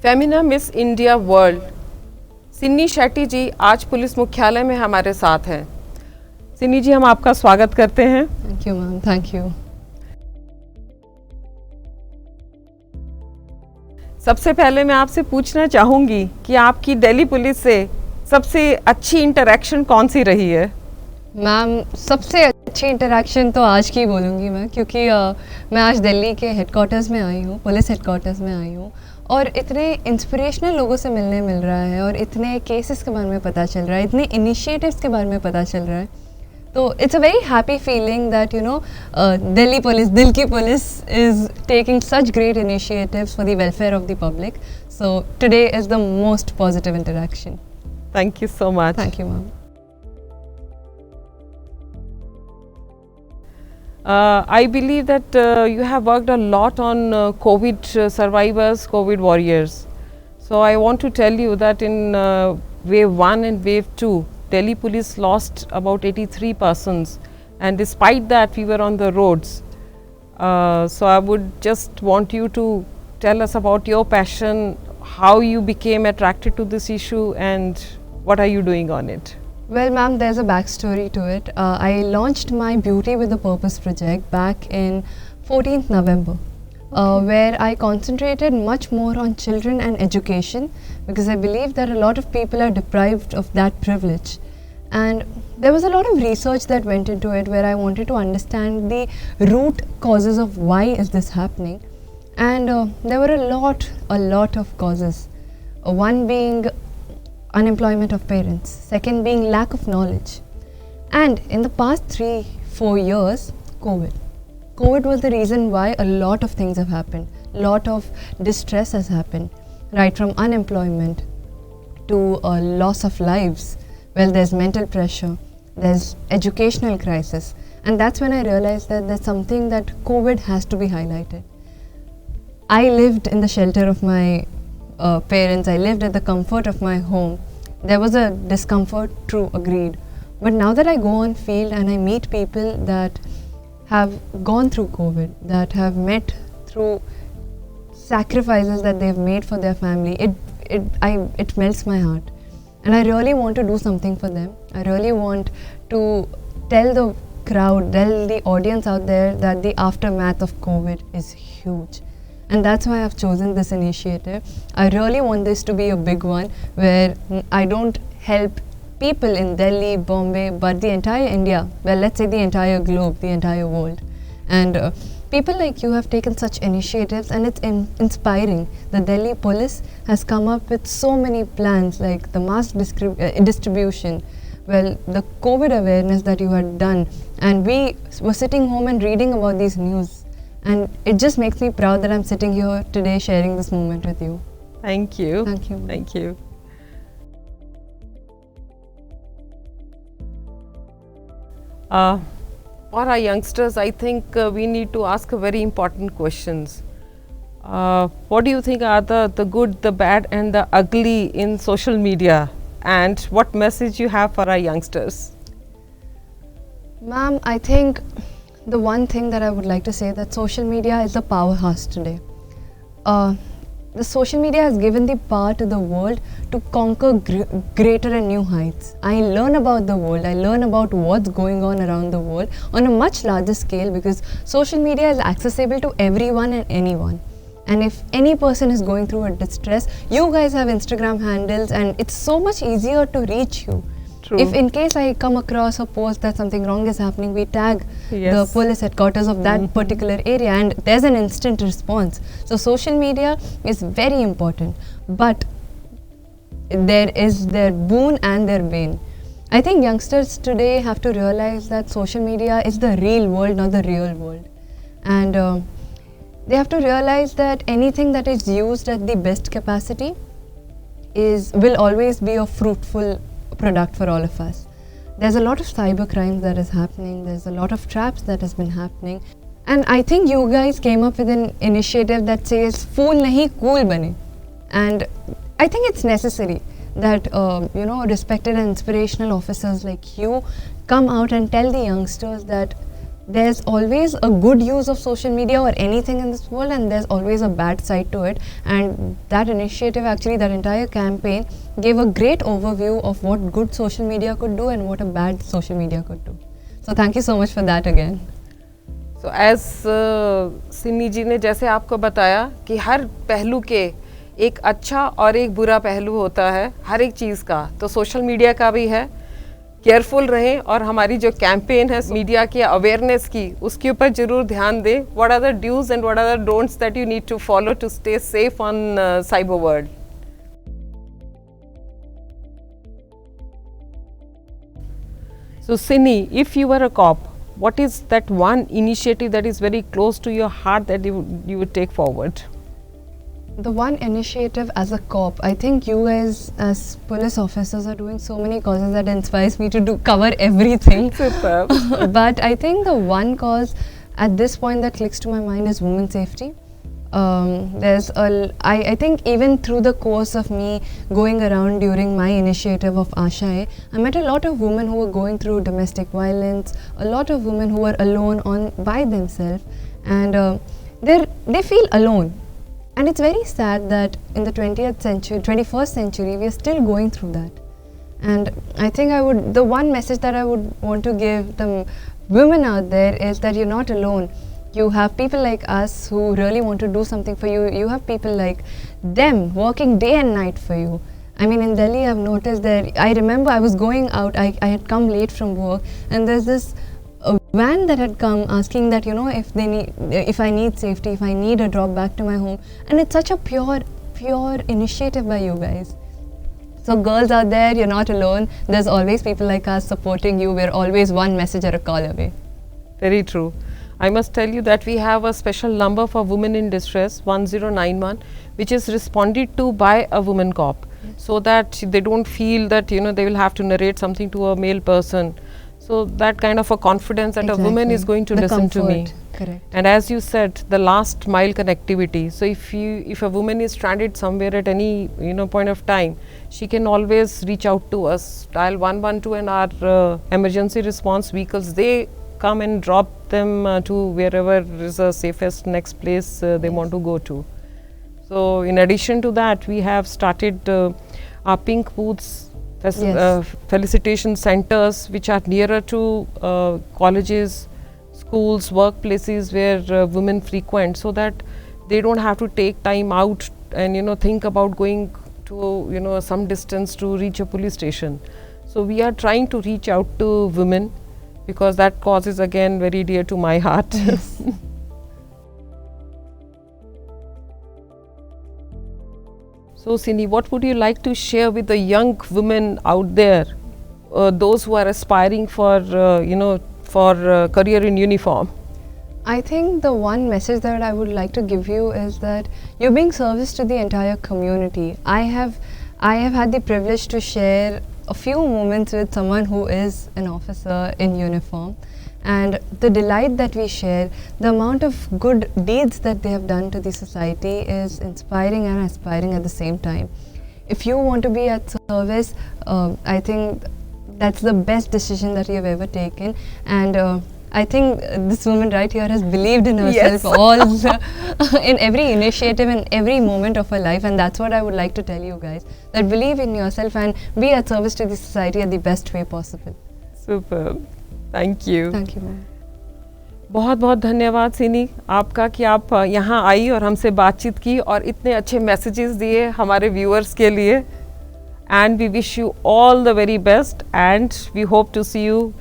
Femina Miss India World Sini Shetty ji आज police मुख्यालय में हमारे साथ हैं। सिन्नी जी, हम आपका स्वागत करते हैं। Thank you ma'am, thank you. सबसे पहले मैं आपसे पूछना चाहूँगी कि आपकी दिल्ली पुलिस से सबसे अच्छी इंटरेक्शन कौन सी रही है? मैम, सबसे अच्छी इंटरेक्शन तो आज की बोलूँगी मैं, क्योंकि मैं आज दिल्ली के हेडक्वार्टर्स में आई हूँ, पुलिस हेडक्वार्टर्स में आई हूँ और इतने इंस्पिरेशनल लोगों से मिलने मिल रहा है और इतने केसेस के बारे में पता चल रहा है, इतने इनिशिएटिव्स के बारे में पता चल रहा है। तो it's a very happy feeling that Delhi police, दिल की police is taking such great initiatives for the welfare of the public. So today is the most positive interaction. Thank you so much. Thank you ma'am. I believe that you have worked a lot on COVID survivors, COVID warriors. So I want to tell you that in wave 1 and wave 2, Delhi police lost about 83 persons, and despite that we were on the roads. So I would just want you to tell us about your passion, how you became attracted to this issue, and what are you doing on it? Well, ma'am, there's a backstory to it. I launched my Beauty with a Purpose project back in 14th November, where I concentrated much more on children and education, because I believe that a lot of people are deprived of that privilege. And there was a lot of research that went into it, where I wanted to understand the root causes of why is this happening. And there were a lot of causes. One being unemployment of parents, second being lack of knowledge, and in the past 3-4 years, COVID was the reason why a lot of things have happened. Lot of distress has happened, right from unemployment to a loss of lives. Well, there's mental pressure, there's educational crisis, and that's when I realized that there's something that COVID has to be highlighted. I lived in the shelter of my parents, I lived at the comfort of my home. There was a discomfort, true, agreed. But now that I go on field and I meet people that have gone through COVID, that have met through sacrifices that they've made for their family, it melts my heart. And I really want to do something for them. I really want to tell the crowd, tell the audience out there that the aftermath of COVID is huge. And that's why I've chosen this initiative. I really want this to be a big one, where I don't help people in Delhi, Bombay, but the entire India, well, let's say the entire globe, the entire world. And people like you have taken such initiatives, and it's inspiring. The Delhi police has come up with so many plans, like the mass distribution, well, the COVID awareness that you had done, and we were sitting home and reading about these news. And it just makes me proud that I'm sitting here today sharing this moment with you. Thank you. Thank you. Thank you. For our youngsters, I think we need to ask a very important questions. What do you think are the good, the bad and the ugly in social media, and what message you have for our youngsters? Ma'am, I think the one thing that I would like to say, that social media is a powerhouse today. The social media has given the power to the world to conquer greater and new heights. I learn about the world, I learn about what's going on around the world on a much larger scale, because social media is accessible to everyone and anyone. And if any person is going through a distress, you guys have Instagram handles and it's so much easier to reach you. True. If in case I come across a post that something wrong is happening, we tag the police headquarters of that particular area, and there's an instant response. So social media is very important, but there is their boon and their bane. I think youngsters today have to realize that social media is the real world, not the real world. And they have to realize that anything that is used at the best capacity will always be a fruitful product for all of us. There's a lot of cyber crimes that is happening, there's a lot of traps that has been happening, and I think you guys came up with an initiative that says fool nahi cool bane, and I think it's necessary that respected and inspirational officers like you come out and tell the youngsters that there's always a good use of social media or anything in this world, and there's always a bad side to it. And that initiative, actually, that entire campaign gave a great overview of what good social media could do and what a bad social media could do. So thank you so much for that again. So as सिनी जी ने जैसे आपको बताया कि हर पहलू के एक अच्छा और एक बुरा पहलू होता है हर एक चीज़ का, तो सोशल मीडिया का भी है। केयरफुल रहें और हमारी जो कैंपेन है मीडिया की अवेयरनेस की, उसके ऊपर ज़रूर ध्यान दें। What are the dos and what are the don'ts that you need to follow to stay safe on cyber world. So Sini, if you were a cop, what is that one initiative that is very close to your heart that you would take forward? The one initiative as a cop, I think you guys as police officers are doing so many causes that inspires me to cover everything. Superb. But I think the one cause at this point that clicks to my mind is women's safety. I think even through the course of me going around during my initiative of Ashaye, I met a lot of women who were going through domestic violence, a lot of women who were alone by themselves, and they feel alone. And it's very sad that in the 21st century, we are still going through that. And I think the one message that I would want to give the women out there is that you're not alone. You have people like us who really want to do something for you. You have people like them working day and night for you. I mean, in Delhi, I've noticed that, I remember I was going out, I had come late from work, and there's this van that had come asking that, if I need safety, if I need a drop back to my home. And it's such a pure initiative by you guys. So girls out there, you're not alone. There's always people like us supporting you. We're always one message or a call away. Very true. I must tell you that we have a special number for women in distress, 1091, which is responded to by a woman cop, so that they don't feel that they will have to narrate something to a male person. So that kind of a confidence that a woman is going to listen to me. Correct. And as you said, the last mile connectivity. So if a woman is stranded somewhere at any point of time, she can always reach out to us. Dial 112 and our emergency response vehicles, they come and drop them to wherever is the safest next place they want to go to. So in addition to that, we have started our pink booths, felicitation centers, which are nearer to colleges, schools, workplaces where women frequent, so that they don't have to take time out and think about going to some distance to reach a police station. So we are trying to reach out to women, because that cause is again very dear to my heart. Yes. So Sini, what would you like to share with the young women out there, those who are aspiring for career in uniform? I think the one message that I would like to give you is that you're being service to the entire community. I have had the privilege to share a few moments with someone who is an officer in uniform, and the delight that we share, the amount of good deeds that they have done to the society is inspiring and aspiring at the same time. If you want to be at service, I think that's the best decision that you have ever taken, and I think this woman right here has believed in herself in every initiative and every moment of her life, and that's what I would like to tell you guys, that believe in yourself and be at service to the society at the best way possible. Super. Thank you. Thank you, ma'am. बहुत बहुत धन्यवाद सिनी आपका कि आप यहाँ आई और हमसे बातचीत की और इतने अच्छे मैसेजेस दिए हमारे व्यूअर्स के लिए. And we wish you all the very best, and we hope to see you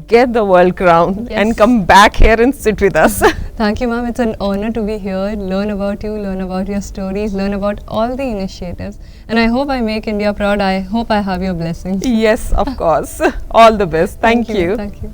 get the world crown and come back here and sit with us. Thank you, ma'am. It's an honor to be here, learn about you, learn about your stories, learn about all the initiatives. And I hope I make India proud. I hope I have your blessings. Yes, of course. All the best. Thank you. Thank you.